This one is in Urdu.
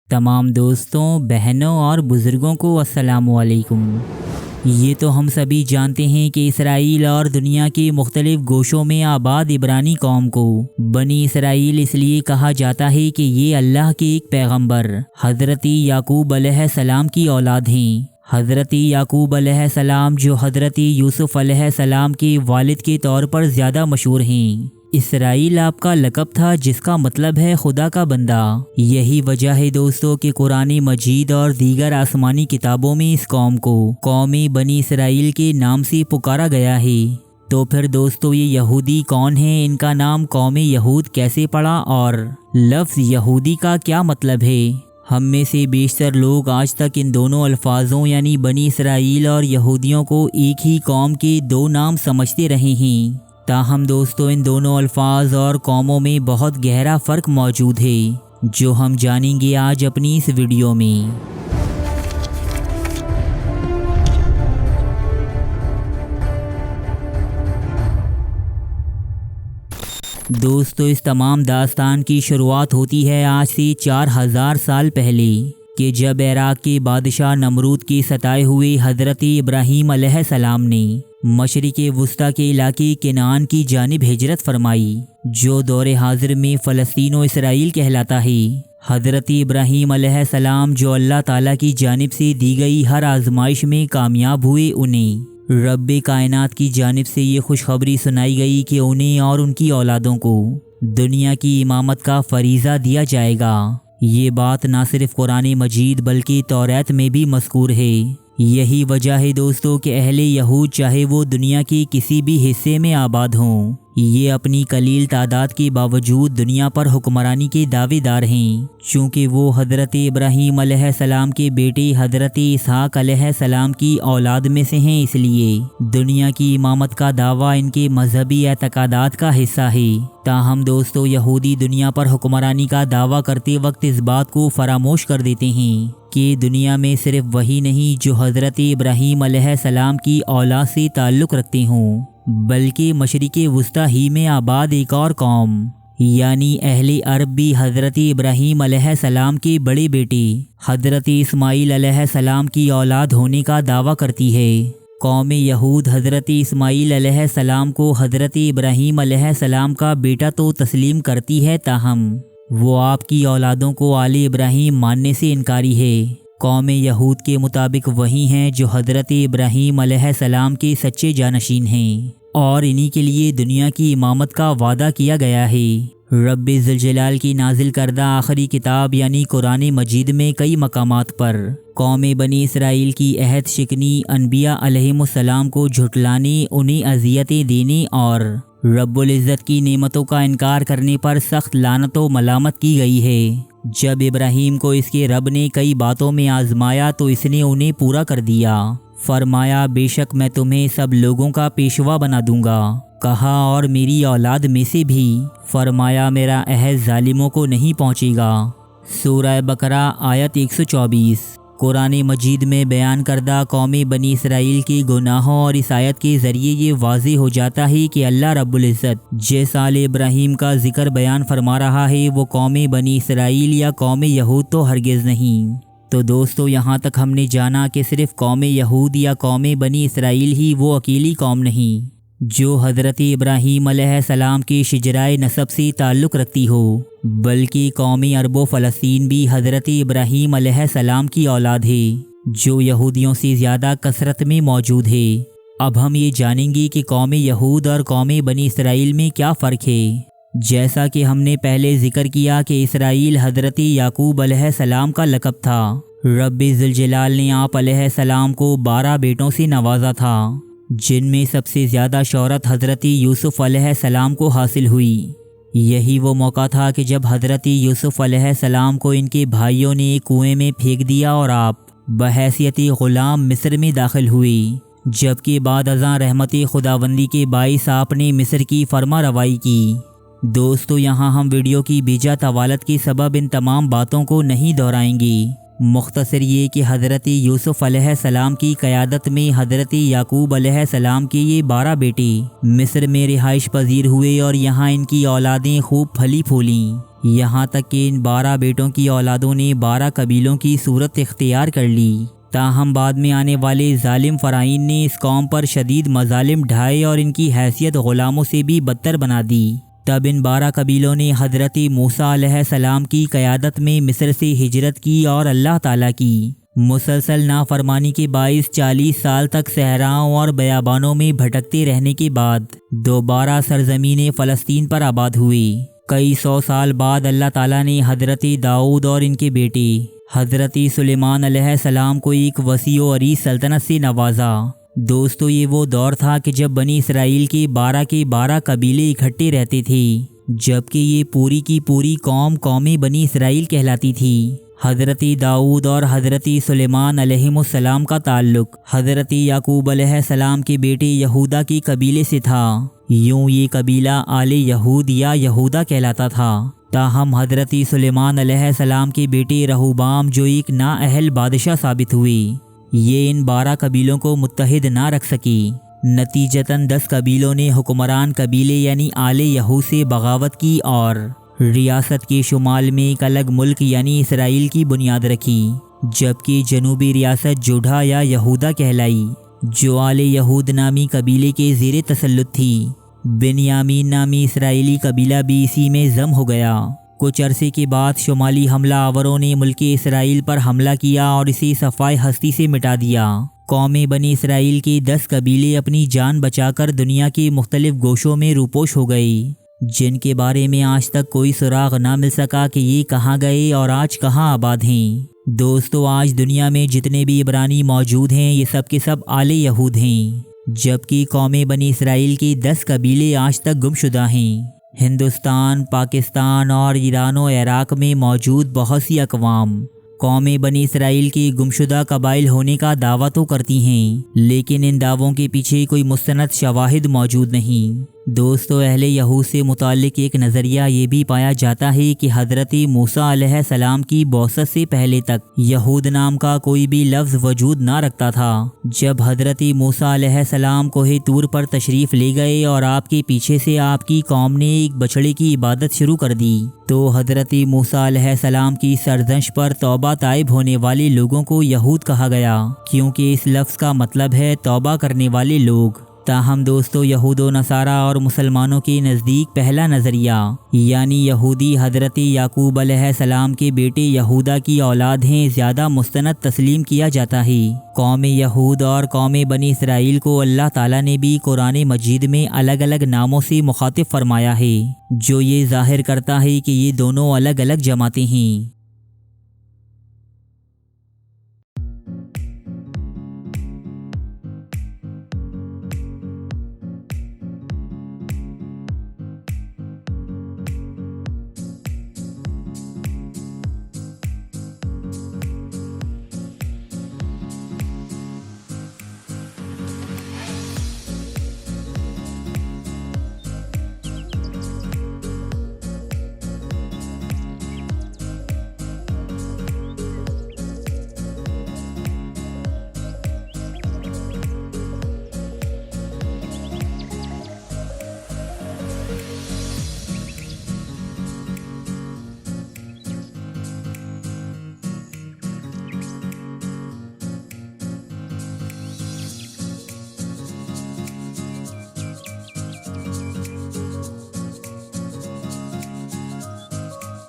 تمام دوستوں، بہنوں اور بزرگوں کو السلام علیکم۔ یہ تو ہم سبھی جانتے ہیں کہ اسرائیل اور دنیا کے مختلف گوشوں میں آباد عبرانی قوم کو بنی اسرائیل اس لیے کہا جاتا ہے کہ یہ اللہ کے ایک پیغمبر حضرت یعقوب علیہ السلام کی اولاد ہیں۔ حضرت یعقوب علیہ السلام جو حضرت یوسف علیہ السلام کے والد کے طور پر زیادہ مشہور ہیں۔ اسرائیل آپ کا لقب تھا جس کا مطلب ہے خدا کا بندہ۔ یہی وجہ ہے دوستو کہ قرآن مجید اور دیگر آسمانی کتابوں میں اس قوم کو قوم بنی اسرائیل کے نام سے پکارا گیا ہے۔ تو پھر دوستو یہ یہودی کون ہیں، ان کا نام قوم یہود کیسے پڑا اور لفظ یہودی کا کیا مطلب ہے؟ ہم میں سے بیشتر لوگ آج تک ان دونوں الفاظوں یعنی بنی اسرائیل اور یہودیوں کو ایک ہی قوم کے دو نام سمجھتے رہے ہیں۔ تاہم دوستو ان دونوں الفاظ اور قوموں میں بہت گہرا فرق موجود ہے جو ہم جانیں گے آج اپنی اس ویڈیو میں۔ دوستو اس تمام داستان کی شروعات ہوتی ہے آج سے 4000 سال پہلے کہ جب عراق کے بادشاہ نمرود کے ستائے ہوئے حضرت ابراہیم علیہ السلام نے مشرق وسطیٰ کے علاقے کنعان کی جانب ہجرت فرمائی جو دور حاضر میں فلسطین و اسرائیل کہلاتا ہے۔ حضرت ابراہیم علیہ السلام جو اللہ تعالیٰ کی جانب سے دی گئی ہر آزمائش میں کامیاب ہوئے، انہیں رب کائنات کی جانب سے یہ خوشخبری سنائی گئی کہ انہیں اور ان کی اولادوں کو دنیا کی امامت کا فریضہ دیا جائے گا۔ یہ بات نہ صرف قرآن مجید بلکہ توریت میں بھی مذکور ہے۔ یہی وجہ ہے دوستو کہ اہل یہود چاہے وہ دنیا کے کسی بھی حصے میں آباد ہوں، یہ اپنی قلیل تعداد کے باوجود دنیا پر حکمرانی کے دعوے دار ہیں، چونکہ وہ حضرت ابراہیم علیہ السلام کے بیٹے حضرت اسحاق علیہ السلام کی اولاد میں سے ہیں۔ اس لیے دنیا کی امامت کا دعویٰ ان کے مذہبی اعتقادات کا حصہ ہے۔ تاہم دوستو یہودی دنیا پر حکمرانی کا دعویٰ کرتے وقت اس بات کو فراموش کر دیتے ہیں کہ دنیا میں صرف وہی نہیں جو حضرت ابراہیم علیہ السلام کی اولاد سے تعلق رکھتے ہوں، بلکہ مشرق وسطیٰ ہی میں آباد ایک اور قوم یعنی اہل عرب بھی حضرت ابراہیم علیہ السلام کے بڑے بیٹے حضرت اسماعیل علیہ السلام کی اولاد ہونے کا دعویٰ کرتی ہے۔ قوم یہود حضرت اسماعیل علیہ السلام کو حضرت ابراہیم علیہ السلام کا بیٹا تو تسلیم کرتی ہے، تاہم وہ آپ کی اولادوں کو آل ابراہیم ماننے سے انکاری ہے۔ قوم یہود کے مطابق وہی ہیں جو حضرت ابراہیم علیہ السلام کے سچے جانشین ہیں اور انہی کے لیے دنیا کی امامت کا وعدہ کیا گیا ہے۔ رب ذوالجلال کی نازل کردہ آخری کتاب یعنی قرآن مجید میں کئی مقامات پر قوم بنی اسرائیل کی عہد شکنی، انبیاء علیہم السلام کو جھٹلانے، انہیں اذیتیں دینے اور رب العزت کی نعمتوں کا انکار کرنے پر سخت لعنت و ملامت کی گئی ہے۔ جب ابراہیم کو اس کے رب نے کئی باتوں میں آزمایا تو اس نے انہیں پورا کر دیا۔ فرمایا بے شک میں تمہیں سب لوگوں کا پیشوا بنا دوں گا۔ کہا اور میری اولاد میں سے بھی؟ فرمایا میرا عہد ظالموں کو نہیں پہنچے گا۔ سورہ بقرہ آیت 124۔ قرآن مجید میں بیان کردہ قوم بنی اسرائیل کے گناہوں اور اس آیت کے ذریعے یہ واضح ہو جاتا ہے کہ اللہ رب العزت جس آل ابراہیم کا ذکر بیان فرما رہا ہے وہ قوم بنی اسرائیل یا قوم یہود تو ہرگز نہیں۔ تو دوستو یہاں تک ہم نے جانا کہ صرف قوم یہود یا قوم بنی اسرائیل ہی وہ اکیلی قوم نہیں جو حضرت ابراہیم علیہ السلام کے شجرۂ نسب سے تعلق رکھتی ہو، بلکہ قوم عرب و فلسطین بھی حضرت ابراہیم علیہ السلام کی اولاد ہے جو یہودیوں سے زیادہ کثرت میں موجود ہے۔ اب ہم یہ جانیں گے کہ قوم یہود اور قوم بنی اسرائیل میں کیا فرق ہے۔ جیسا کہ ہم نے پہلے ذکر کیا کہ اسرائیل حضرت یعقوب علیہ السلام کا لقب تھا۔ رب ذوالجلال نے آپ علیہ السلام کو 12 بیٹوں سے نوازا تھا جن میں سب سے زیادہ شہرت حضرت یوسف علیہ السلام کو حاصل ہوئی۔ یہی وہ موقع تھا کہ جب حضرت یوسف علیہ السلام کو ان کے بھائیوں نے ایک کنویں میں پھینک دیا اور آپ بحیثیت غلام مصر میں داخل ہوئے، جبکہ بعد ازاں رحمت خداوندی کے باعث آپ نے مصر کی فرما روائی کی۔ دوستو یہاں ہم ویڈیو کی بیجا طوالت کے سبب ان تمام باتوں کو نہیں دہرائیں گے، مختصر یہ کہ حضرت یوسف علیہ السلام کی قیادت میں حضرت یعقوب علیہ السلام کے یہ 12 بیٹے مصر میں رہائش پذیر ہوئے اور یہاں ان کی اولادیں خوب پھلی پھولیں۔ یہاں تک کہ ان 12 بیٹوں کی اولادوں نے 12 قبیلوں کی صورت اختیار کر لی۔ تاہم بعد میں آنے والے ظالم فرعون نے اس قوم پر شدید مظالم ڈھائے اور ان کی حیثیت غلاموں سے بھی بدتر بنا دی۔ تب ان 12 قبیلوں نے حضرت موسیٰ علیہ السلام کی قیادت میں مصر سے ہجرت کی اور اللہ تعالیٰ کی مسلسل نافرمانی کے باعث 40 سال تک صحراؤں اور بیابانوں میں بھٹکتے رہنے کے بعد دوبارہ سرزمین فلسطین پر آباد ہوئے۔ کئی 100 سال بعد اللہ تعالیٰ نے حضرت داؤد اور ان کے بیٹے حضرت سلیمان علیہ السلام کو ایک وسیع و عریض سلطنت سے نوازا۔ دوستو، یہ وہ دور تھا کہ جب بنی اسرائیل کے 12 قبیلے اکٹھے رہتے تھے، جبکہ یہ پوری کی پوری قوم بنی اسرائیل کہلاتی تھی۔ حضرت داؤد اور حضرت سلیمان علیہ السلام کا تعلق حضرت یعقوب علیہ السلام کے بیٹے یہودا کے قبیلے سے تھا۔ یوں یہ قبیلہ آل یہود یا یہودا کہلاتا تھا۔ تاہم حضرت سلیمان علیہ السلام کے بیٹے رہوبام جو ایک نااہل بادشاہ ثابت ہوئے، یہ ان 12 قبیلوں کو متحد نہ رکھ سکی۔ نتیجتاً 10 قبیلوں نے حکمران قبیلے یعنی آل یہود سے بغاوت کی اور ریاست کے شمال میں ایک الگ ملک یعنی اسرائیل کی بنیاد رکھی، جبکہ جنوبی ریاست جوڈھا یا یہودا کہلائی، جو آل یہود نامی قبیلے کے زیر تسلط تھی۔ بنیامین نامی اسرائیلی قبیلہ بھی اسی میں ضم ہو گیا۔ کچھ عرصے کے بعد شمالی حملہ آوروں نے ملک اسرائیل پر حملہ کیا اور اسے صفائے ہستی سے مٹا دیا۔ قوم بنی اسرائیل کے 10 قبیلے اپنی جان بچا کر دنیا کے مختلف گوشوں میں روپوش ہو گئے، جن کے بارے میں آج تک کوئی سراغ نہ مل سکا کہ یہ کہاں گئے اور آج کہاں آباد ہیں۔ دوستو، آج دنیا میں جتنے بھی عبرانی موجود ہیں یہ سب کے سب آل یہود ہیں، جبکہ قوم بنی اسرائیل کے 10 قبیلے آج تک گم شدہ ہیں۔ ہندوستان، پاکستان اور ایران و عراق میں موجود بہت سی اقوام قوم بنی اسرائیل کے گمشدہ قبائل ہونے کا دعویٰ تو کرتی ہیں، لیکن ان دعووں کے پیچھے کوئی مستند شواہد موجود نہیں۔ دوستو، اہل یہود سے متعلق ایک نظریہ یہ بھی پایا جاتا ہے کہ حضرت موسیٰ علیہ السلام کی بعثت سے پہلے تک یہود نام کا کوئی بھی لفظ وجود نہ رکھتا تھا۔ جب حضرت موسیٰ علیہ السلام کوہ طور پر تشریف لے گئے اور آپ کے پیچھے سے آپ کی قوم نے ایک بچڑے کی عبادت شروع کر دی، تو حضرت موسیٰ علیہ السلام کی سرزنش پر توبہ طائب ہونے والے لوگوں کو یہود کہا گیا، کیونکہ اس لفظ کا مطلب ہے توبہ کرنے والے لوگ۔ تاہم دوستو، یہود و نصارہ اور مسلمانوں کے نزدیک پہلا نظریہ یعنی یہودی حضرت یعقوب علیہ السلام کے بیٹے یہودا کی اولاد ہیں زیادہ مستند تسلیم کیا جاتا ہے۔ قوم یہود اور قوم بنی اسرائیل کو اللہ تعالیٰ نے بھی قرآن مجید میں الگ الگ ناموں سے مخاطب فرمایا ہے، جو یہ ظاہر کرتا ہے کہ یہ دونوں الگ الگ جماعتیں ہیں۔